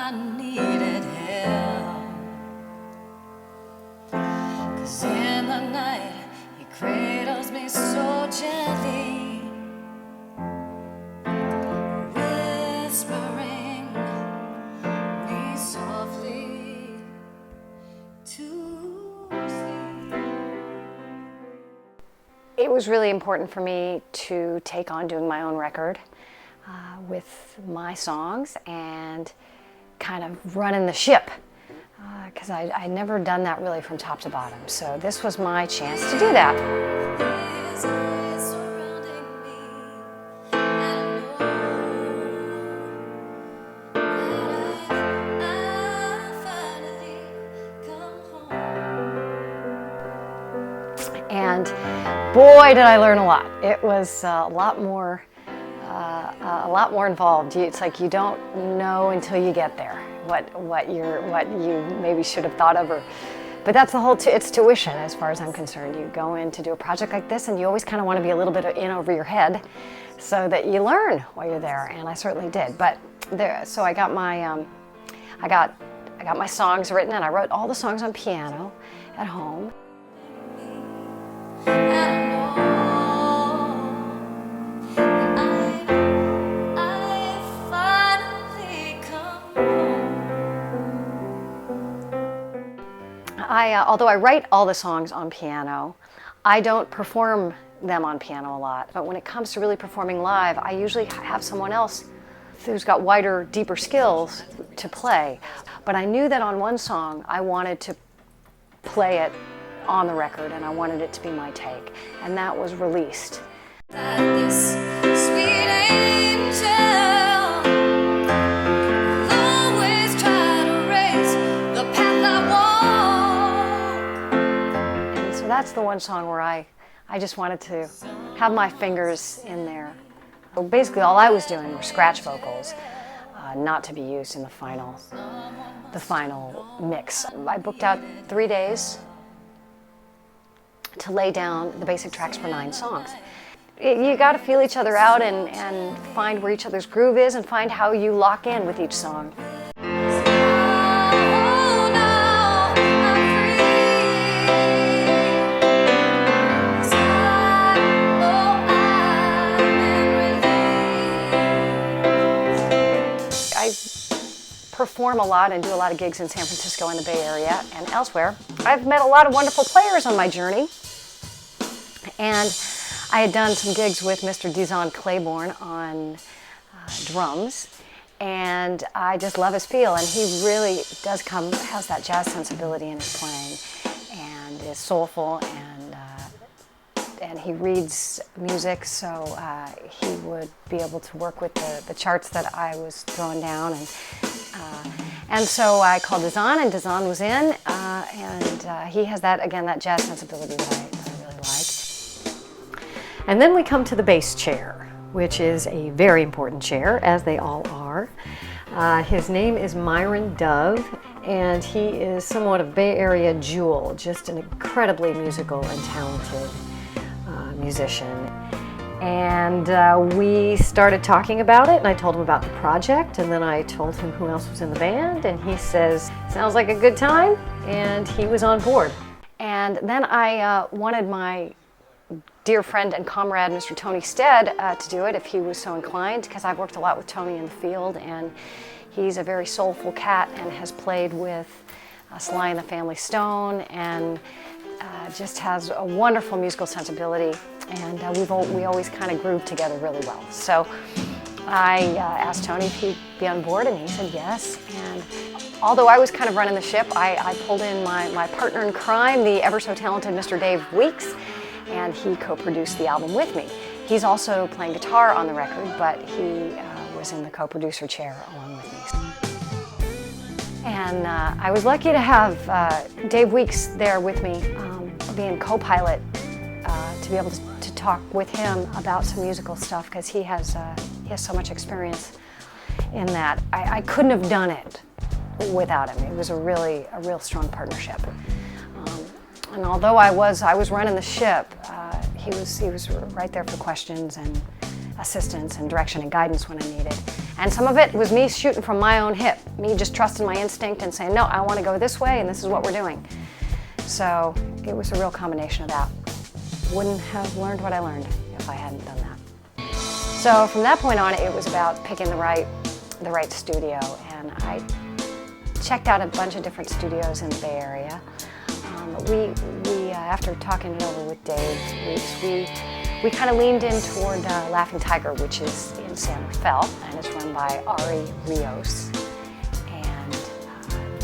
I needed help. 'Cause in the night he cradles me so gently, whispering me softly to sleep. It was really important for me to take on doing my own record with my songs and kind of running the ship, because I'd never done that really from top to bottom. So this was my chance to do that. His eyes surrounding me, and I know that I finally come home. And boy, did I learn a lot. It was a lot more involved. It's like you don't know until you get there what you maybe should have thought of, but that's the whole. It's tuition, as far as I'm concerned. You go in to do a project like this, and you always kind of want to be a little bit in over your head, so that you learn while you're there. And I certainly did. But there, so I got my I got my songs written, and I wrote all the songs on piano at home. Although I write all the songs on piano, I don't perform them on piano a lot. But when it comes to really performing live, I usually have someone else who's got wider, deeper skills to play. But I knew that on one song, I wanted to play it on the record, and I wanted it to be my take. And that was Released. That this sweet angel always try to raise the path I walk. And so that's the one song where I just wanted to have my fingers in there. So basically all I was doing were scratch vocals, not to be used in the final mix. I booked out 3 days to lay down the basic tracks for 9 songs. You got to feel each other out and find where each other's groove is and find how you lock in with each song. I perform a lot and do a lot of gigs in San Francisco and the Bay Area and elsewhere. I've met a lot of wonderful players on my journey, and I had done some gigs with Mr. Deszon Claiborne on drums, and I just love his feel, and he really has that jazz sensibility in his playing, and is soulful, and he reads music, so he would be able to work with the charts that I was throwing down, and so I called Deszon, and Deszon was in, and he has that jazz sensibility that I really like. And then we come to the bass chair, which is a very important chair, as they all are. His name is Myron Dove, and he is somewhat of a Bay Area jewel, just an incredibly musical and talented musician. And we started talking about it, and I told him about the project, and then I told him who else was in the band, and he says, "Sounds like a good time," and he was on board. And then I wanted my dear friend and comrade, Mr. Tony Stead, to do it if he was so inclined, because I've worked a lot with Tony in the field, and he's a very soulful cat and has played with Sly and the Family Stone, and just has a wonderful musical sensibility, and we always kind of groove together really well. So I asked Tony if he'd be on board, and he said yes. And although I was kind of running the ship, I pulled in my partner in crime, the ever so talented Mr. Dave Weeks, and he co-produced the album with me. He's also playing guitar on the record, but he was in the co-producer chair along with me. And I was lucky to have Dave Weeks there with me, being co-pilot, to be able to talk with him about some musical stuff, because he has so much experience in that. I couldn't have done it without him. It was a real strong partnership. And although I was running the ship, he was right there for questions and assistance and direction and guidance when I needed. And some of it was me shooting from my own hip, me just trusting my instinct and saying, no, I want to go this way and this is what we're doing. So it was a real combination of that. Wouldn't have learned what I learned if I hadn't done that. So from that point on, it was about picking the right studio, and I checked out a bunch of different studios in the Bay Area. After talking it over with Dave Weeks, we kind of leaned in toward Laughing Tiger, which is in San Rafael, and it's run by Ari Rios. And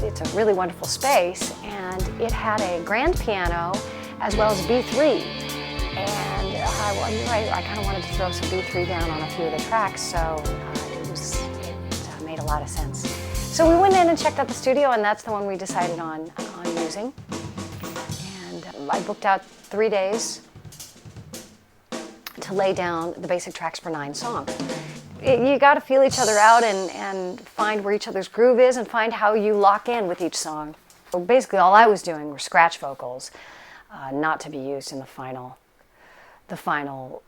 it's a really wonderful space, and it had a grand piano as well as B3. And I kind of wanted to throw some B3 down on a few of the tracks, so it made a lot of sense. So we went in and checked out the studio, and that's the one we decided on using. And I booked out 3 days to lay down the basic tracks for 9 songs. You got to feel each other out and find where each other's groove is and find how you lock in with each song. So basically all I was doing were scratch vocals, not to be used in the final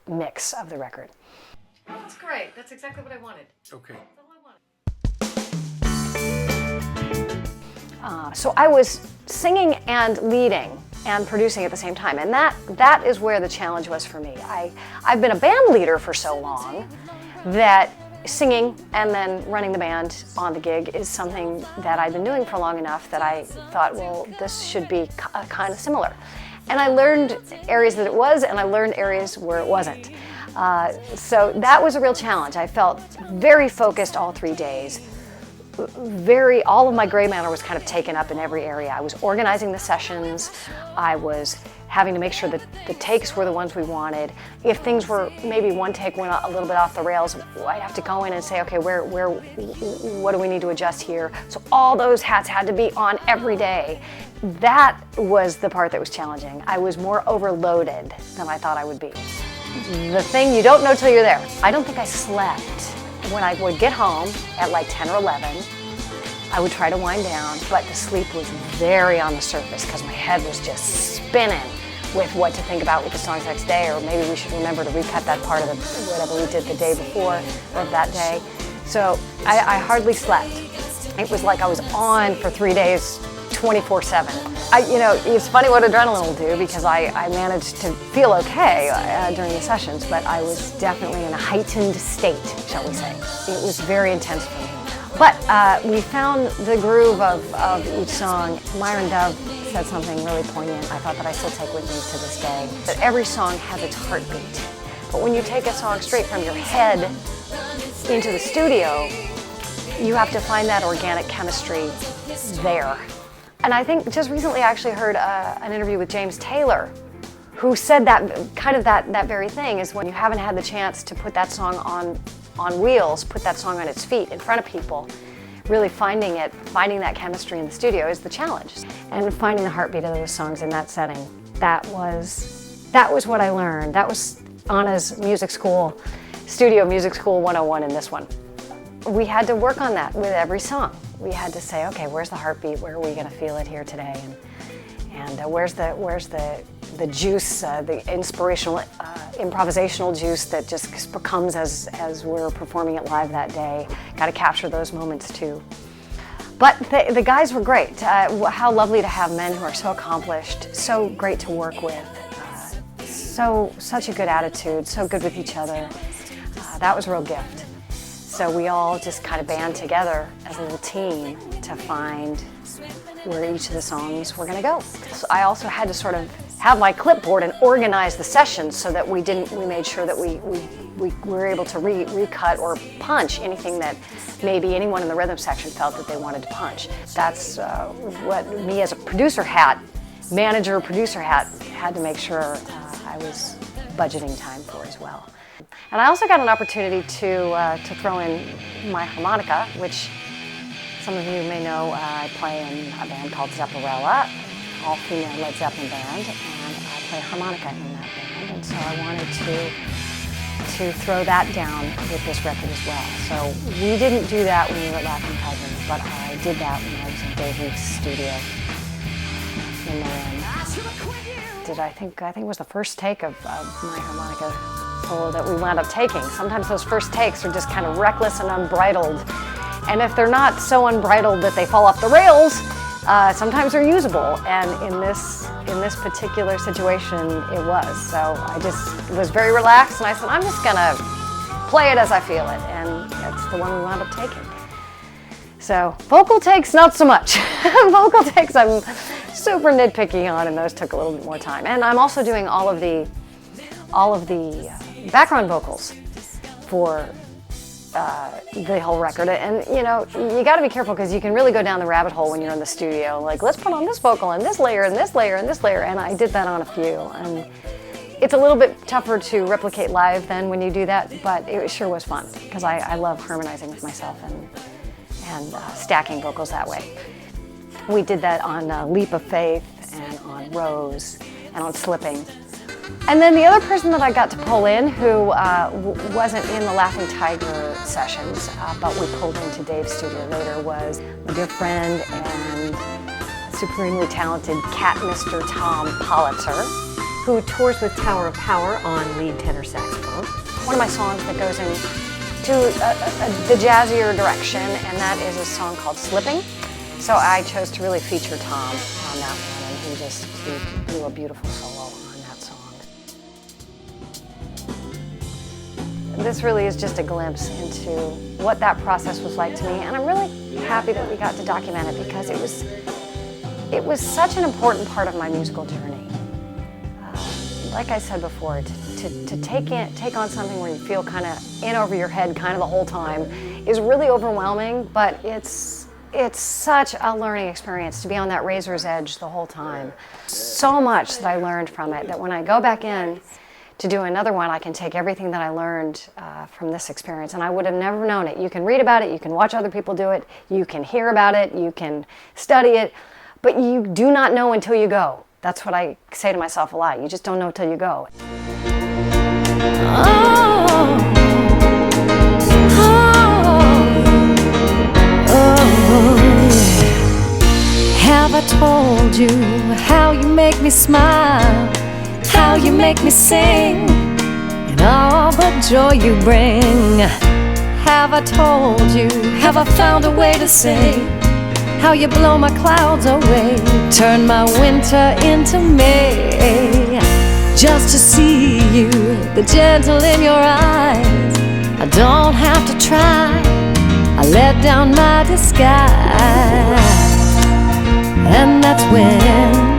mix of the record. Oh, that's great. That's exactly what I wanted. Okay. So I was singing and leading and producing at the same time, and that is where the challenge was for me. I've been a band leader for so long that singing and then running the band on the gig is something that I've been doing for long enough that I thought, well, this should be kind of similar. And I learned areas that it was, and I learned areas where it wasn't. So that was a real challenge. I felt very focused all 3 days. All of my gray matter was kind of taken up in every area. I was organizing the sessions. I was having to make sure that the takes were the ones we wanted. If things were, maybe one take went a little bit off the rails, I'd have to go in and say, okay, what do we need to adjust here? So all those hats had to be on every day. That was the part that was challenging. I was more overloaded than I thought I would be. The thing you don't know till you're there. I don't think I slept. When I would get home at like 10 or 11, I would try to wind down, but the sleep was very on the surface because my head was just spinning with what to think about with the songs next day, or maybe we should remember to recut that part of whatever we did the day before or that day. So I hardly slept. It was like I was on for 3 days, 24/7. It's funny what adrenaline will do, because I managed to feel okay during the sessions, but I was definitely in a heightened state, shall we say. It was very intense for me. But we found the groove of each song. Myron Dove said something really poignant, I thought, that I still take with me to this day. That every song has its heartbeat. But when you take a song straight from your head into the studio, you have to find that organic chemistry there. And I think just recently I actually heard an interview with James Taylor, who said that very thing, is when you haven't had the chance to put that song on wheels, put that song on its feet in front of people, really finding that chemistry in the studio is the challenge. And finding the heartbeat of those songs in that setting, that was what I learned. That was Anna's music school, studio music school 101 in this one. We had to work on that with every song. We had to say, okay, where's the heartbeat? Where are we going to feel it here today? And where's the juice, the inspirational, improvisational juice that just becomes as we're performing it live that day. Got to capture those moments too. But the guys were great. How lovely to have men who are so accomplished, so great to work with, such a good attitude, so good with each other. That was a real gift. So we all just kind of band together as a little team to find where each of the songs were going to go. So I also had to sort of have my clipboard and organize the sessions so that we made sure that we were able to recut or punch anything that maybe anyone in the rhythm section felt that they wanted to punch. That's what me as a producer hat, manager-producer hat, had to make sure I was budgeting time for as well. And I also got an opportunity to throw in my harmonica, which some of you may know. I play in a band called Zepparella, all-female Led Zeppelin band, and I play harmonica in that band. And so I wanted to throw that down with this record as well. So we didn't do that when we were at Laughing Tiger, but I did that when I was in Dave Weeks' studio in Maryland. I think it was the first take of my harmonica couple that we wound up taking. Sometimes those first takes are just kind of reckless and unbridled. And if they're not so unbridled that they fall off the rails, sometimes they're usable. And in this particular situation, it was. So I just was very relaxed, and I said, I'm just gonna play it as I feel it. And that's the one we wound up taking. So vocal takes, not so much. Vocal takes I'm super nitpicky on, and those took a little bit more time. And I'm also doing all of the background vocals for the whole record. And you know, you got to be careful because you can really go down the rabbit hole when you're in the studio. Like, let's put on this vocal and this layer and this layer and this layer. And I did that on a few. And it's a little bit tougher to replicate live than when you do that, but it sure was fun because I love harmonizing with myself and stacking vocals that way. We did that on Leap of Faith and on Rose and on Slipping. And then the other person that I got to pull in who wasn't in the Laughing Tiger sessions, but we pulled into Dave's studio later, was my dear friend and supremely talented cat Mr. Tom Politzer, who tours with Tower of Power on lead tenor saxophone. One of my songs that goes into the jazzier direction, and that is a song called Slipping. So I chose to really feature Tom on that one, and he blew a beautiful solo on that song. This really is just a glimpse into what that process was like to me, and I'm really happy that we got to document it because it was such an important part of my musical journey. Like I said before, to take on something where you feel kind of in over your head kind of the whole time is really overwhelming, but it's such a learning experience to be on that razor's edge the whole time. So much that I learned from it that when I go back in to do another one, I can take everything that I learned from this experience, and I would have never known it. You can read about it, you can watch other people do it, you can hear about it, you can study it, but you do not know until you go. That's what I say to myself a lot. You just don't know till you go. Have I told you how you make me smile, how you make me sing, and all the joy you bring? Have I told you, have I found a way to say how you blow my clouds away, turn my winter into May? Just to see you, the gentle in your eyes, I don't have to try, I let down my disguise. And that's when